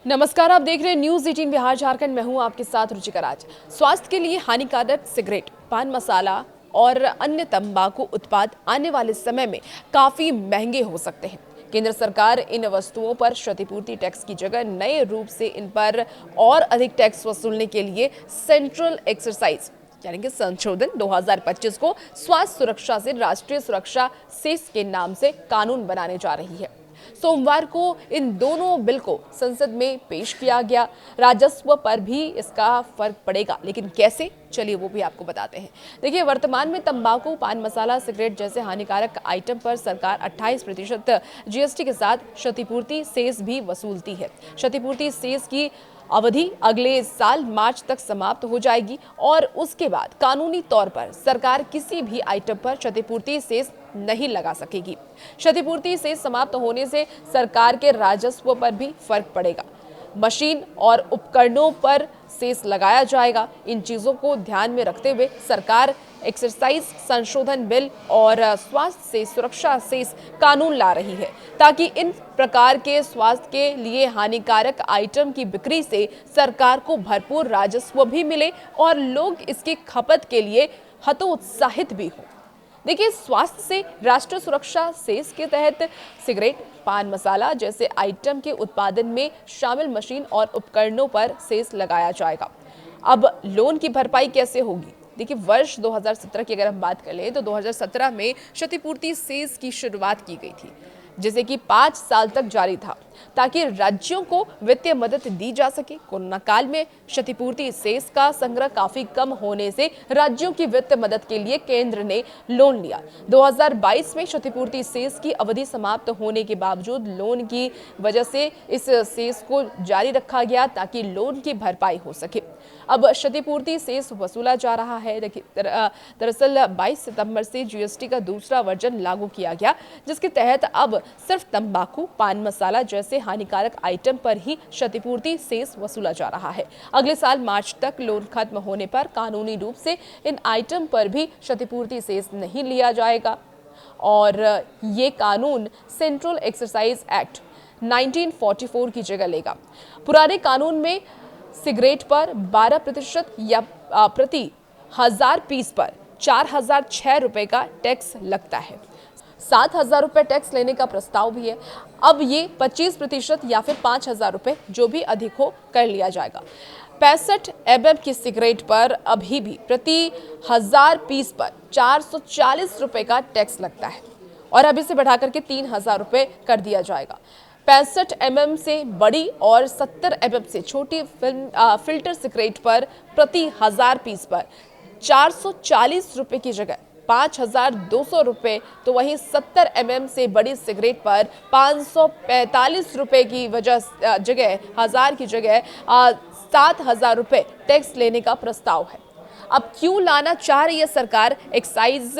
नमस्कार, आप देख रहे हैं न्यूज 18 बिहार झारखंड। मैं हूं आपके साथ रुचिका राज। स्वास्थ्य के लिए हानिकारक सिगरेट, पान मसाला और अन्य तंबाकू उत्पाद आने वाले समय में काफी महंगे हो सकते हैं। केंद्र सरकार इन वस्तुओं पर क्षतिपूर्ति टैक्स की जगह नए रूप से इन पर और अधिक टैक्स वसूलने के लिए सेंट्रल एक्सरसाइज यानी कि संशोधन 2025 को स्वास्थ्य सुरक्षा से राष्ट्रीय सुरक्षा सेस के नाम से कानून बनाने जा रही है। सोमवार को इन दोनों बिल को संसद में पेश किया गया। राजस्व पर भी इसका फर्क पड़ेगा, लेकिन कैसे, चलिए वो भी आपको बताते हैं। देखिए, वर्तमान में तंबाकू, पान मसाला, सिगरेट जैसे हानिकारक आइटम पर सरकार 28% जीएसटी के साथ क्षतिपूर्ति सेस भी वसूलती है। क्षतिपूर्ति सेस की अवधि अगले साल मार्च तक समाप्त हो जाएगी और उसके बाद कानूनी तौर पर सरकार किसी भी आइटम पर क्षतिपूर्ति सेस नहीं लगा सकेगी। क्षतिपूर्ति सेस समाप्त होने से सरकार के राजस्व पर भी फर्क पड़ेगा। मशीन और उपकरणों पर सेस लगाया जाएगा। इन चीजों को ध्यान में रखते हुए सरकार एक्सरसाइज संशोधन बिल और स्वास्थ्य से सुरक्षा सेस कानून ला रही है, ताकि इन प्रकार के स्वास्थ्य के लिए हानिकारक आइटम की बिक्री से सरकार को भरपूर राजस्व भी मिले और लोग इसकी खपत के लिए हतोत्साहित भी हों। देखिए, स्वास्थ्य से राष्ट्रीय सुरक्षा सेस के तहत सिगरेट, पान मसाला जैसे आइटम के उत्पादन में शामिल मशीन और उपकरणों पर सेस लगाया जाएगा। अब लोन की भरपाई कैसे होगी? देखिए, वर्ष 2017 की अगर हम बात कर लें तो 2017 में क्षतिपूर्ति सेस की शुरुआत की गई थी, जिसे कि 5 साल तक जारी था, ताकि राज्यों को वित्तीय मदद दी जा सके। कोरोना काल में क्षतिपूर्ति सेस का संग्रह काफी कम होने से राज्यों की वित्तीय मदद के लिए केंद्र ने लोन लिया। 2022 में क्षतिपूर्ति सेस की अवधि समाप्त होने के बावजूद लोन की वजह से इस सेस को जारी रखा गया, ताकि लोन की भरपाई हो सके। अब क्षतिपूर्ति सेस वसूला जा रहा है। देखिए, दरअसल 22 सितंबर से जीएसटी का दूसरा वर्जन लागू किया गया, जिसके तहत अब सिर्फ तंबाकू, पान मसाला जैसे हानिकारक आइटम पर ही क्षतिपूर्ति सेस वसूला जा रहा है। अगले साल मार्च तक लोन खत्म होने पर कानूनी रूप से इन आइटम पर भी क्षतिपूर्ति सेस नहीं लिया जाएगा और ये कानून सेंट्रल एक्सरसाइज एक्ट 1944 की जगह लेगा। पुराने कानून में सिगरेट पर 12% या प्रति 1000 पीस पर 4006 रुपए का टैक्स लगता है। 7000 रुपए टैक्स लेने का प्रस्ताव भी है। अब ये 25% या फिर 5000 रुपए, जो भी अधिक हो, कर लिया जाएगा। 65 mm की सिगरेट पर अभी भी प्रति 1000 पीस पर 440 रुपए का टैक्स लगता है और अब इसे बढ़ाकर के 3000 रुपए कर दिया जाएगा। 65 mm से बड़ी और 70 mm से छोटी फिल्टर सिगरेट पर प्रति 1000 पीस पर 440 रुपए की जगह 5200 रुपए, तो वहीं 70 mm से बड़ी सिगरेट पर 545 रुपए की जगह 1000 की जगह 7000 रुपए टैक्स लेने का प्रस्ताव है। अब क्यों लाना चाह रही है सरकार एक्साइज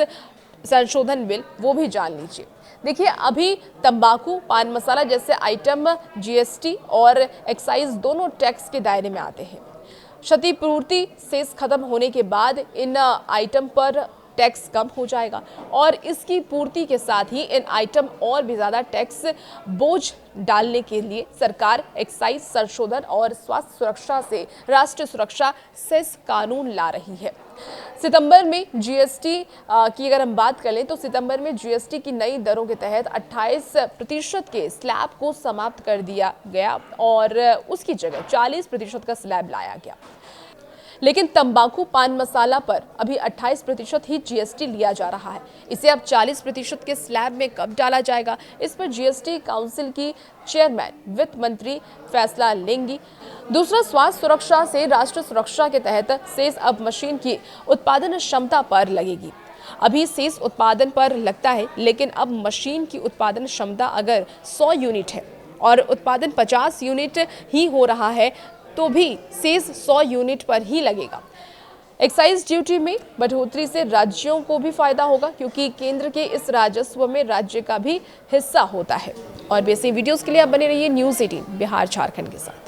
संशोधन बिल, वो भी जान लीजिए। देखिए, अभी तंबाकू, पान मसाला जैसे आइटम जीएसटी और एक्साइज दोनों टैक्स के दायरे में आते हैं। क्षतिपूर्ति सेस खत्म होने के बाद इन आइटम पर टैक्स कम हो जाएगा और इसकी पूर्ति के साथ ही इन आइटम और भी ज्यादा टैक्स बोझ डालने के लिए सरकार एक्साइज संशोधन और स्वास्थ्य सुरक्षा से राष्ट्रीय सुरक्षा सेस कानून ला रही है। सितंबर में जीएसटी की अगर हम बात करें तो सितंबर में जीएसटी की नई दरों के तहत 28% के स्लैब को समाप्त कर दिया गया और उसकी जगह 40% का स्लैब लाया गया। लेकिन तंबाकू, पान मसाला पर अभी 28% ही जीएसटी लिया जा रहा है। इसे अब 40% के स्लैब में कब डाला जाएगा, इस पर जीएसटी काउंसिल की चेयरमैन वित्त मंत्री फैसला लेंगी। दूसरा, स्वास्थ्य सुरक्षा से राष्ट्रीय सुरक्षा के तहत सेस अब मशीन की उत्पादन क्षमता पर लगेगी। अभी सेस उत्पादन पर लगता है, लेकिन अब मशीन की उत्पादन क्षमता अगर 100 यूनिट है और उत्पादन 50 यूनिट ही हो रहा है, तो भी सेस 100 यूनिट पर ही लगेगा। एक्साइज ड्यूटी में बढ़ोतरी से राज्यों को भी फायदा होगा, क्योंकि केंद्र के इस राजस्व में राज्य का भी हिस्सा होता है। और वैसे वीडियोस के लिए आप बने रहिए न्यूज 18 बिहार झारखंड के साथ।